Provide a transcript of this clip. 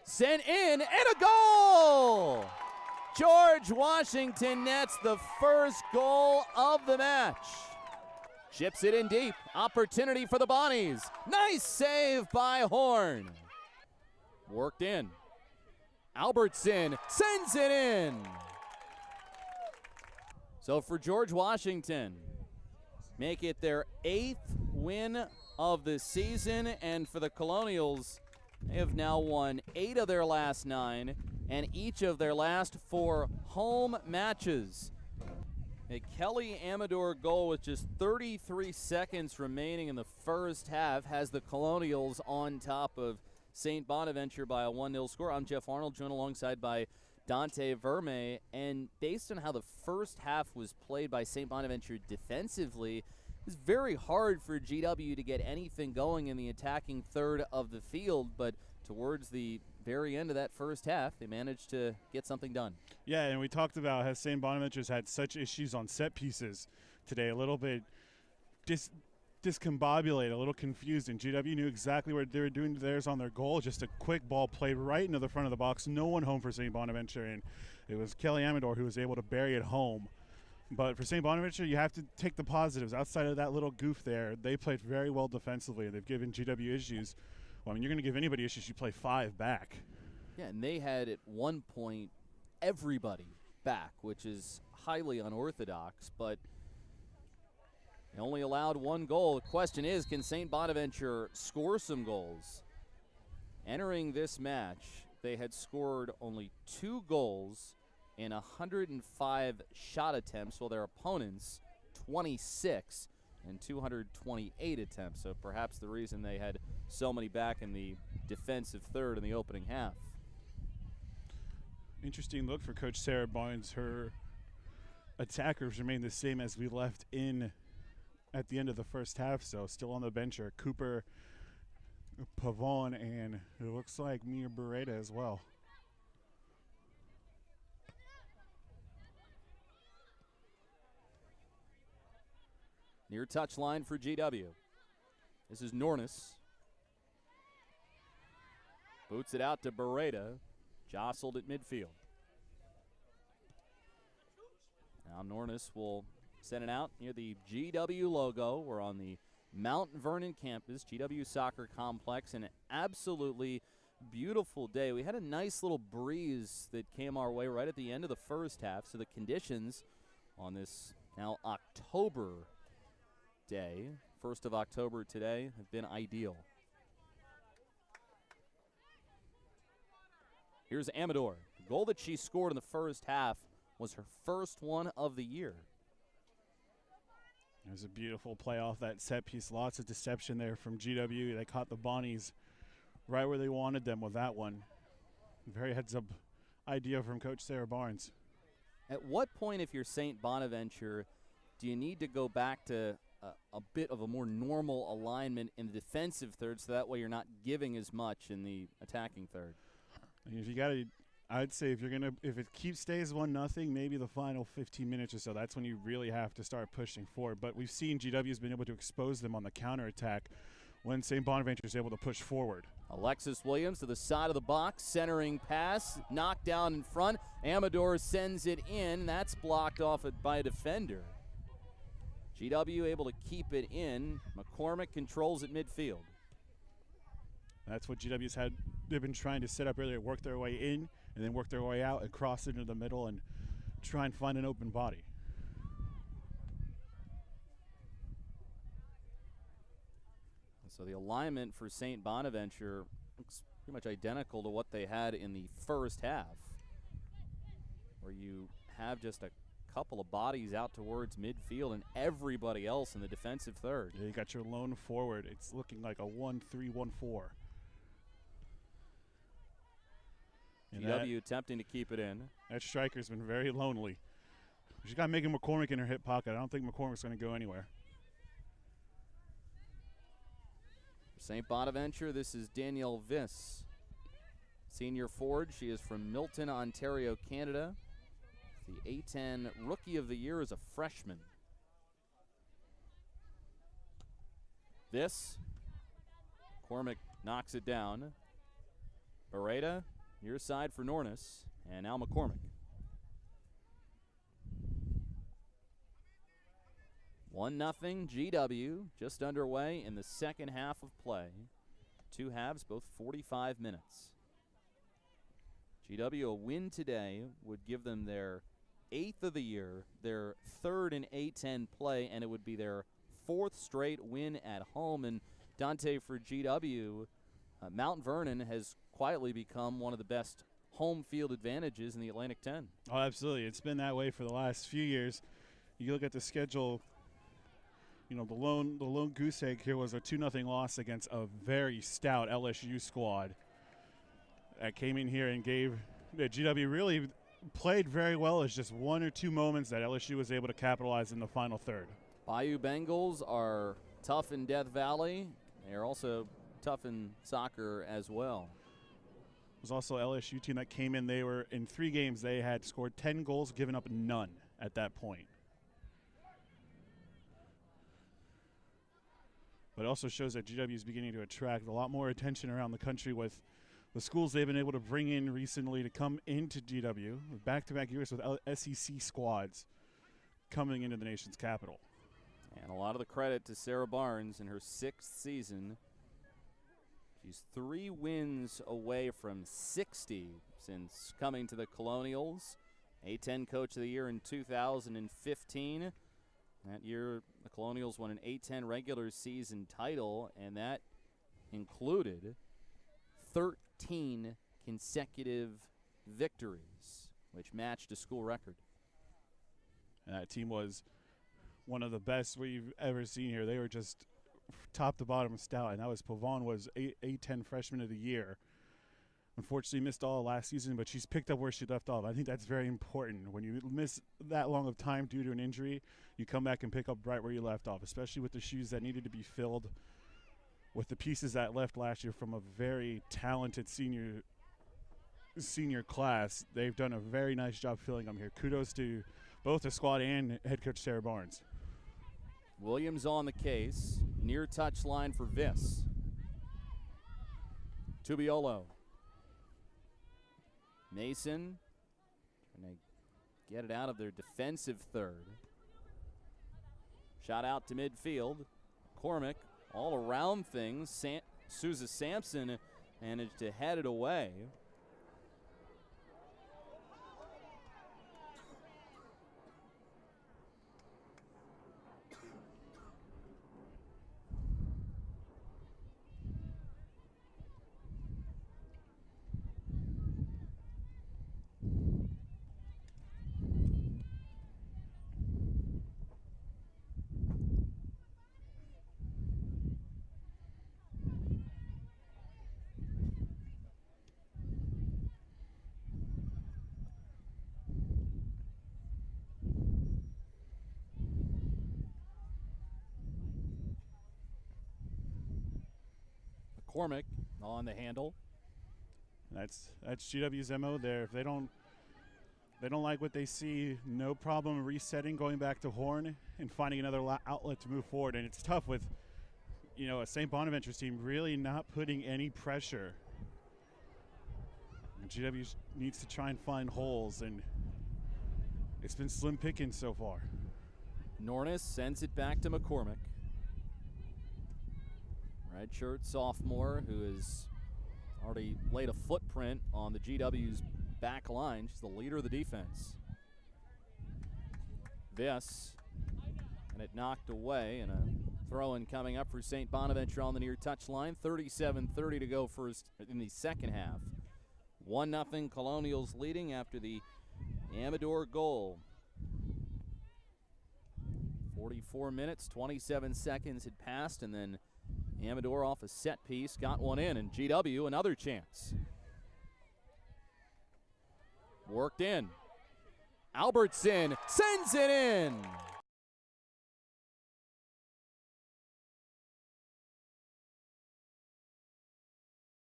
Sent in, and a goal! George Washington nets the first goal of the match. Chips it in deep. Opportunity for the Bonnies. Nice save by Horn. Worked in. Albertson sends it in. So for George Washington, make it their 8th win of the season. And for the Colonials, they have now won 8 of their last 9 and each of their last 4 home matches. A Kelly Amador goal with just 33 seconds remaining in the first half has the Colonials on top of St. Bonaventure by a 1-0 score. I'm Geoff Arnold, joined alongside by Dante Verme. And based on how the first half was played by St. Bonaventure defensively, it was very hard for GW to get anything going in the attacking third of the field, but towards the very end of that first half, they managed to get something done. Yeah, and we talked about how St. Bonaventure's had such issues on set pieces today, a little bit discombobulated, a little confused, and GW knew exactly what they were doing to theirs on their goal. Just a quick ball played right into the front of the box. No one home for St. Bonaventure, and it was Kelly Amador who was able to bury it home. But for St. Bonaventure, you have to take the positives. Outside of that little goof there, they played very well defensively, and they've given GW issues. Well, I mean, you're going to give anybody issues, you play 5 back. Yeah, and they had at one point everybody back, which is highly unorthodox, but they only allowed 1 goal. The question is, can St. Bonaventure score some goals? Entering this match, they had scored only 2 goals in 105 shot attempts, while their opponents 26 and 228 attempts. So perhaps the reason they had so many back in the defensive third in the opening half. Interesting look for Coach Sarah Barnes. Her attackers remain the same as we left in at the end of the first half, so still on the bench are Cooper, Pavon, and it looks like Mia Beretta as well. Near touch line for GW. This is Nornis. Boots it out to Beretta. Jostled at midfield. Now Nornis will send it out near the GW logo. We're on the Mount Vernon campus, GW Soccer Complex. An absolutely beautiful day. We had a nice little breeze that came our way right at the end of the first half, so the conditions on this now October day, 1st of October today, have been ideal. Here's Amador. The goal that she scored in the first half was her first one of the year. There's a beautiful play off that set piece. Lots of deception there from GW. They caught the Bonnies right where they wanted them with that one. Very heads-up idea from Coach Sarah Barnes. At what point, if you're St. Bonaventure, do you need to go back to a bit of a more normal alignment in the defensive third, so that way you're not giving as much in the attacking third? If you got to, I'd say if it stays 1-0, maybe the final 15 minutes or so, that's when you really have to start pushing forward. But we've seen GW has been able to expose them on the counterattack when St. Bonaventure is able to push forward. Alexis Williams to the side of the box, centering pass, knocked down in front. Amador sends it in. That's blocked off by a defender. GW able to keep it in. McCormick controls at midfield. That's what GW's had. They've been trying to set up earlier, work their way in, and then work their way out and cross into the middle and try and find an open body. So the alignment for St. Bonaventure looks pretty much identical to what they had in the first half, where you have just a couple of bodies out towards midfield and everybody else in the defensive third. Yeah, you got your lone forward. It's looking like a 1-3-1-4. GW attempting to keep it in. That striker's been very lonely. She's got Megan McCormick in her hip pocket. I don't think McCormick's going to go anywhere. St. Bonaventure, this is Danielle Viss, senior forward. She is from Milton, Ontario, Canada. The A10 Rookie of the Year as a freshman. This, McCormick knocks it down. Beretta near side for Nornis, and now McCormick. 1-0 GW, just underway in the second half of play. 2 halves, both 45 minutes. GW, a win today would give them their 8th of the year, their 3rd in A10 play, and it would be their 4th straight win at home. And Dante, for GW, Mount Vernon has quietly become one of the best home field advantages in the Atlantic 10. Oh, absolutely. It's been that way for the last few years. You look at the schedule, you know, the lone goose egg here was a 2-0 loss against a very stout LSU squad that came in here and gave GW really played very well. It's just 1 or 2 moments that LSU was able to capitalize in the final third. Bayou Bengals are tough in Death Valley. They are also tough in soccer as well. It was also an LSU team that came in. They were in 3 games. They had scored 10 goals, given up none at that point. But it also shows that GW is beginning to attract a lot more attention around the country with the schools they've been able to bring in recently to come into GW. Back-to-back years with SEC squads coming into the nation's capital. And a lot of the credit to Sarah Barnes in her 6th season. She's 3 wins away from 60 since coming to the Colonials. A10 Coach of the Year in 2015. That year, the Colonials won an A10 regular season title, and that included 13 consecutive victories, which matched a school record. And that team was one of the best we've ever seen here. They were just top to bottom stout, and that was Pavon was A10 Freshman of the Year. Unfortunately missed all last season, but she's picked up where she left off. I think that's very important. When you miss that long of time due to an injury, you come back and pick up right where you left off, especially with the shoes that needed to be filled with the pieces that left last year from a very talented senior class. They've done a very nice job filling them here. Kudos to both the squad and head coach Sarah Barnes. Williams on the case. Near touch line for Viss. Tubiolo. Mason trying to get it out of their defensive third. Shot out to midfield. Cormick all around things. Sousa Sampson managed to head it away. McCormick on the handle. That's GW's MO there. If they don't like what they see, no problem resetting, going back to Horn and finding another outlet to move forward. And it's tough with, you know, a St. Bonaventure's team really not putting any pressure. And GW needs to try and find holes, and it's been slim pickings so far. Nornis sends it back to McCormick. Redshirt sophomore who has already laid a footprint on the GW's back line. She's the leader of the defense. Viss, and it knocked away, and a throw-in coming up for St. Bonaventure on the near touch line. 37-30 to go first in the second half. 1-0 Colonials leading after the Amador goal. 44 minutes, 27 seconds had passed, and then Amador off a set piece, got one in, and GW another chance. Worked in. Albertson sends it in.